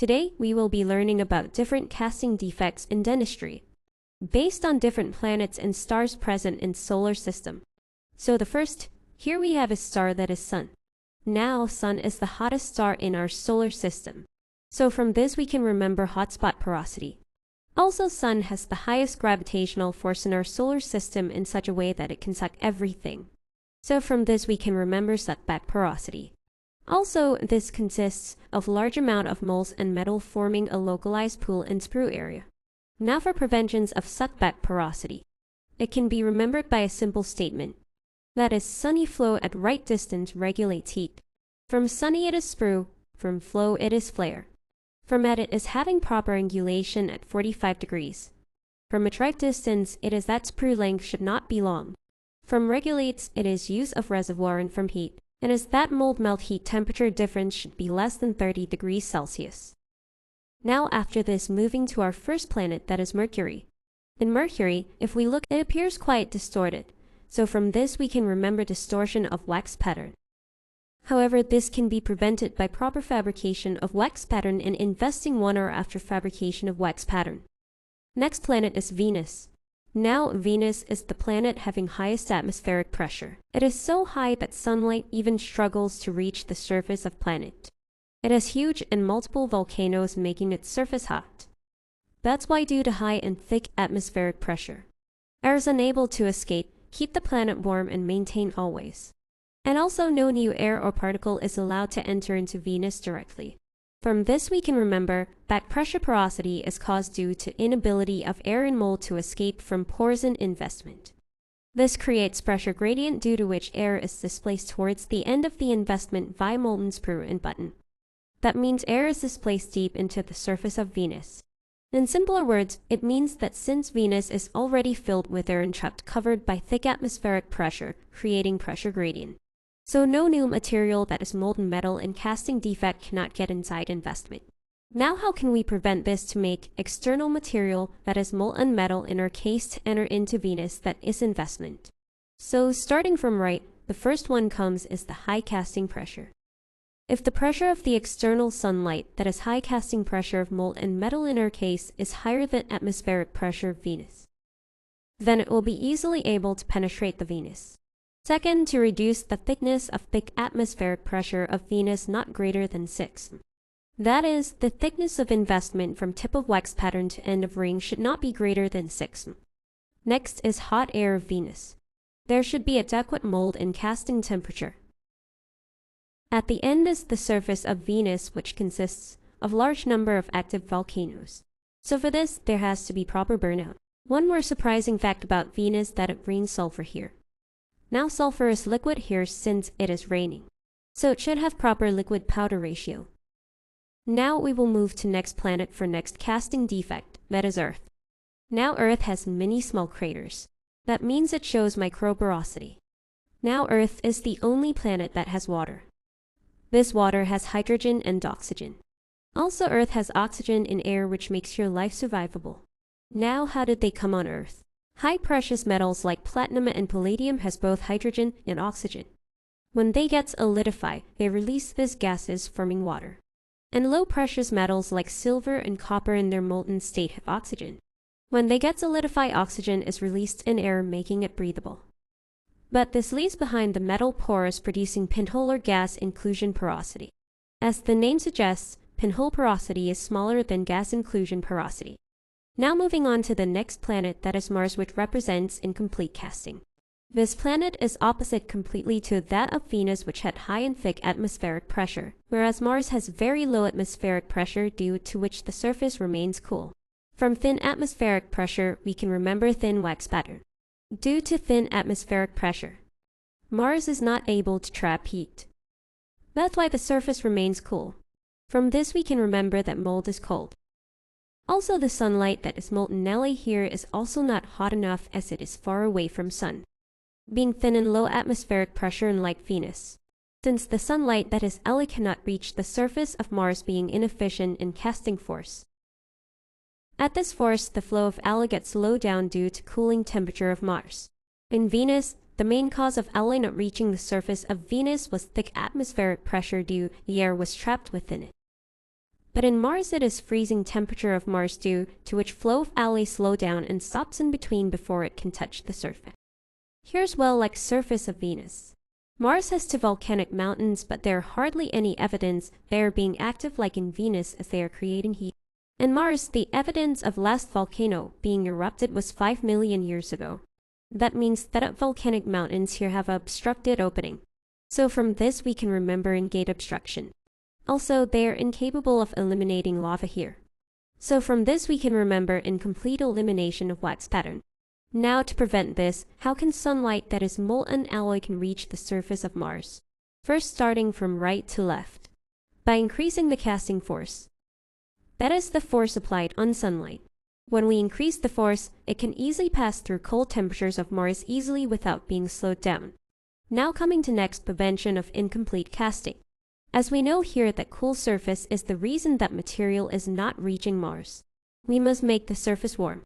Today, we will be learning about different casting defects in dentistry, based on different planets and stars present in solar system. So the first, here we have a star that is Sun. Now, Sun is the hottest star in our solar system. So from this we can remember hotspot porosity. Also, Sun has the highest gravitational force in our solar system in such a way that it can suck everything. So from this we can remember suckback porosity. Also, this consists of large amount of moles and metal forming a localized pool and sprue area. Now for preventions of suckback porosity. It can be remembered by a simple statement. That is, sunny flow at right distance regulates heat. From sunny it is sprue, from flow it is flare. From at it is having proper angulation at 45 degrees. From at right distance it is that sprue length should not be long. From regulates it is use of reservoir, and from heat it is that mold melt heat temperature difference should be less than 30 degrees Celsius. Now after this, moving to our first planet, that is Mercury. In Mercury, if we look, it appears quite distorted. So from this we can remember distortion of wax pattern. However, this can be prevented by proper fabrication of wax pattern and investing 1 hour after fabrication of wax pattern. Next planet is Venus. Now, Venus is the planet having highest atmospheric pressure. It is so high that sunlight even struggles to reach the surface of planet. It has huge and multiple volcanoes making its surface hot. That's why, due to high and thick atmospheric pressure, air is unable to escape, keep the planet warm and maintain always. And also, no new air or particle is allowed to enter into Venus directly. From this we can remember that pressure porosity is caused due to inability of air and mold to escape from pores and investment. This creates pressure gradient, due to which air is displaced towards the end of the investment via molten sprue and button. That means air is displaced deep into the surface of Venus. In simpler words, it means that since Venus is already filled with air and trapped covered by thick atmospheric pressure, creating pressure gradient. So no new material that is molten metal and casting defect cannot get inside investment. Now how can we prevent this to make external material that is molten metal in our case to enter into Venus that is investment? So starting from right, the first one comes is the high casting pressure. If the pressure of the external sunlight, that is high casting pressure of molten metal in our case, is higher than atmospheric pressure of Venus, then it will be easily able to penetrate the Venus. Second, to reduce the thickness of thick atmospheric pressure of Venus not greater than 6. That is, the thickness of investment from tip of wax pattern to end of ring should not be greater than 6. Next is hot air of Venus. There should be adequate mold and casting temperature. At the end is the surface of Venus, which consists of large number of active volcanoes. So for this, there has to be proper burnout. One more surprising fact about Venus, that it rains sulfur here. Now sulfur is liquid here since it is raining, so it should have proper liquid powder ratio. Now we will move to next planet for next casting defect, that is Earth. Now Earth has many small craters. That means it shows microporosity. Now Earth is the only planet that has water. This water has hydrogen and oxygen. Also, Earth has oxygen in air, which makes your life survivable. Now how did they come on Earth? High precious metals like platinum and palladium has both hydrogen and oxygen. When they get solidified, they release these gases, forming water. And low precious metals like silver and copper in their molten state have oxygen. When they get solidified, oxygen is released in air, making it breathable. But this leaves behind the metal pores, producing pinhole or gas inclusion porosity. As the name suggests, pinhole porosity is smaller than gas inclusion porosity. Now moving on to the next planet, that is Mars, which represents incomplete casting. This planet is opposite completely to that of Venus, which had high and thick atmospheric pressure, whereas Mars has very low atmospheric pressure, due to which the surface remains cool. From thin atmospheric pressure, we can remember thin wax pattern. Due to thin atmospheric pressure, Mars is not able to trap heat. That's why the surface remains cool. From this we can remember that mold is cold. Also, the sunlight that is molten Nelly here is also not hot enough, as it is far away from Sun, being thin and low atmospheric pressure unlike Venus. Since the sunlight that is Li cannot reach the surface of Mars, being inefficient in casting force. At this force, the flow of Li gets slowed down due to cooling temperature of Mars. In Venus, the main cause of Li not reaching the surface of Venus was thick atmospheric pressure, due the air was trapped within it. But in Mars it is freezing temperature of Mars due to which flow of alloy slow down and stops in between before it can touch the surface. Here's well like surface of Venus. Mars has two volcanic mountains, but there are hardly any evidence they are being active like in Venus as they are creating heat. In Mars, the evidence of last volcano being erupted was 5 million years ago. That means that volcanic mountains here have an obstructed opening. So from this we can remember in-gate obstruction. Also, they are incapable of eliminating lava here. So from this we can remember incomplete elimination of wax pattern. Now to prevent this, how can sunlight that is molten alloy can reach the surface of Mars? First starting from right to left. By increasing the casting force. That is the force applied on sunlight. When we increase the force, it can easily pass through cold temperatures of Mars easily without being slowed down. Now coming to next prevention of incomplete casting. As we know here that cool surface is the reason that material is not reaching Mars. We must make the surface warm.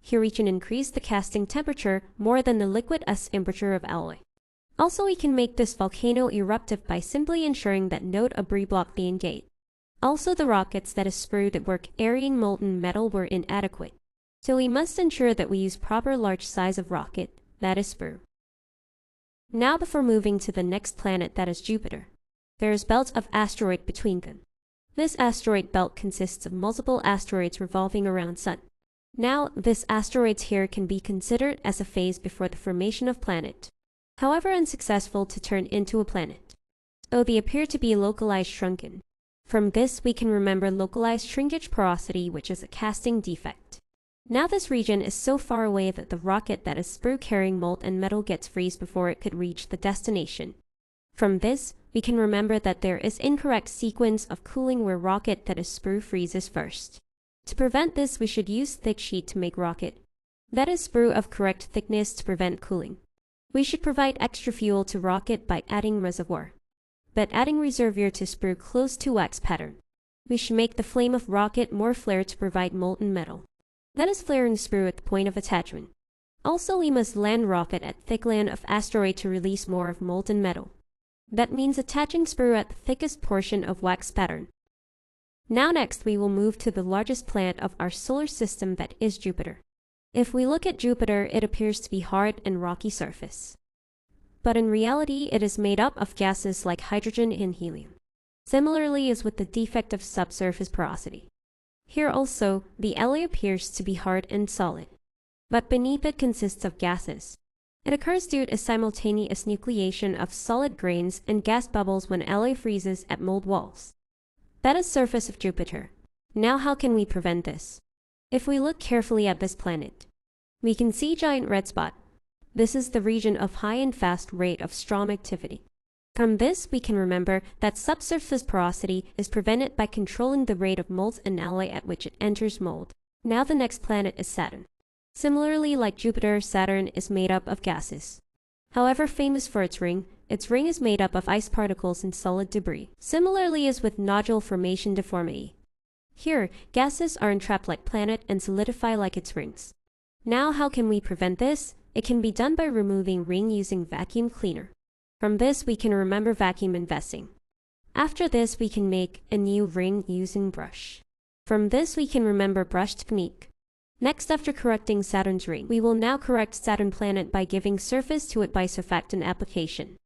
Here we can increase the casting temperature more than the liquid S temperature of alloy. Also we can make this volcano eruptive by simply ensuring that no debris block the in-gate. Also the rockets that is sprue that were carrying molten metal were inadequate. So we must ensure that we use proper large size of rocket, that is sprue. Now before moving to the next planet that is Jupiter. There is belts of asteroid between them. This asteroid belt consists of multiple asteroids revolving around Sun. Now, this asteroids here can be considered as a phase before the formation of planet. However unsuccessful to turn into a planet. So they appear to be localized shrunken. From this we can remember localized shrinkage porosity, which is a casting defect. Now this region is so far away that the rocket that is sprue carrying molten metal gets freeze before it could reach the destination. From this, we can remember that there is incorrect sequence of cooling where rocket that is sprue freezes first. To prevent this, we should use thick sheet to make rocket. That is sprue of correct thickness to prevent cooling. We should provide extra fuel to rocket by adding reservoir. But adding reservoir to sprue close to wax pattern. We should make the flame of rocket more flare to provide molten metal. That is flaring sprue at the point of attachment. Also we must land rocket at thick land of asteroid to release more of molten metal. That means attaching sprue at the thickest portion of wax pattern. Now next we will move to the largest planet of our solar system, that is Jupiter. If we look at Jupiter, it appears to be hard and rocky surface. But in reality it is made up of gases like hydrogen and helium. Similarly as with the defect of subsurface porosity. Here also, the alloy appears to be hard and solid. But beneath it consists of gases. It occurs due to simultaneous nucleation of solid grains and gas bubbles when alloy freezes at mold walls. That is surface of Jupiter. Now how can we prevent this? If we look carefully at this planet, we can see giant red spot. This is the region of high and fast rate of storm activity. From this we can remember that subsurface porosity is prevented by controlling the rate of molds and alloy at which it enters mold. Now the next planet is Saturn. Similarly, like Jupiter, Saturn is made up of gases. However famous for its ring is made up of ice particles and solid debris. Similarly as with nodule formation deformity. Here, gases are entrapped like planet and solidify like its rings. Now how can we prevent this? It can be done by removing ring using vacuum cleaner. From this we can remember vacuum investing. After this we can make a new ring using brush. From this we can remember brush technique. Next, after correcting Saturn's ring, we will now correct Saturn planet by giving surface to it by surfactant application.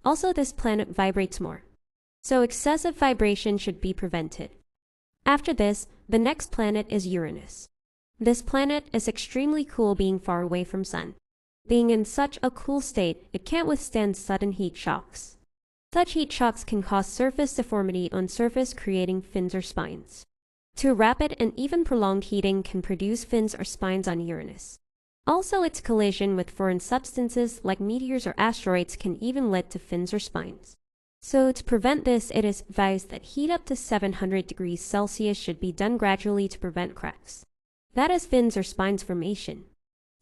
Also, this planet vibrates more. So excessive vibration should be prevented. After this, the next planet is Uranus. This planet is extremely cool being far away from Sun. Being in such a cool state, it can't withstand sudden heat shocks. Such heat shocks can cause surface deformity on surface, creating fins or spines. Too rapid and even prolonged heating can produce fins or spines on Uranus. Also, its collision with foreign substances like meteors or asteroids can even lead to fins or spines. So to prevent this, it is advised that heat up to 700 degrees Celsius should be done gradually to prevent cracks. That is fins or spines formation.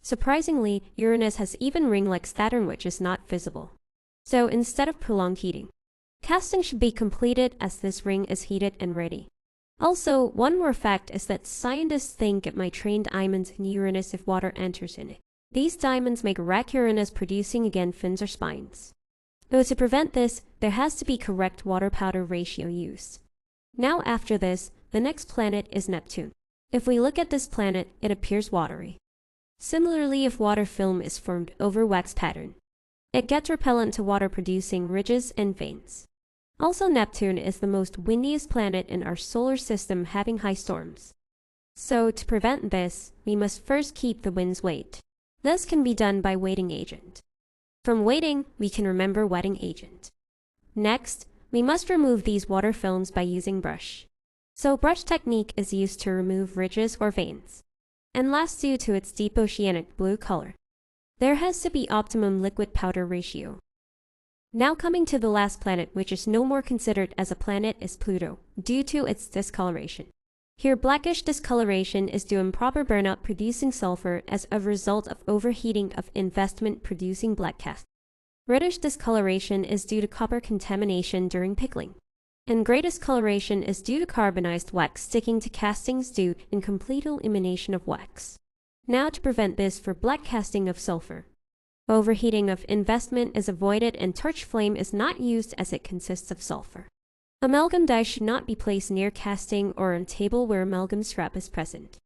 Surprisingly, Uranus has even ring like Saturn, which is not visible. So instead of prolonged heating, casting should be completed as this ring is heated and ready. Also, one more fact is that scientists think it might train diamonds in Uranus if water enters in it. These diamonds make wreck Uranus, producing again fins or spines. Though to prevent this, there has to be correct water-powder ratio used. Now after this, The next planet is Neptune. If we look at this planet, it appears watery. Similarly, if water film is formed over wax pattern, it gets repellent to water, producing ridges and veins. Also, Neptune is the most windiest planet in our solar system, having high storms. So, to prevent this, we must first keep the wind's weight. This can be done by weighting agent. From weighting, we can remember wetting agent. Next, we must remove these water films by using brush. So, brush technique is used to remove ridges or veins. And last, due to its deep oceanic blue color, there has to be optimum liquid-powder ratio. Now coming to the last planet, which is no more considered as a planet, is Pluto, due to its discoloration. Here, blackish discoloration is due to improper burnout producing sulfur as a result of overheating of investment producing black cast. Reddish discoloration is due to copper contamination during pickling. And gray discoloration is due to carbonized wax sticking to castings due to incomplete elimination of wax. Now to prevent this for black casting of sulfur, overheating of investment is avoided and torch flame is not used as it consists of sulfur. Amalgam dye should not be placed near casting or on table where amalgam scrap is present.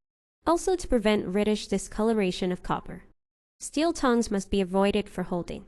Also, to prevent reddish discoloration of copper, steel tongs must be avoided for holding.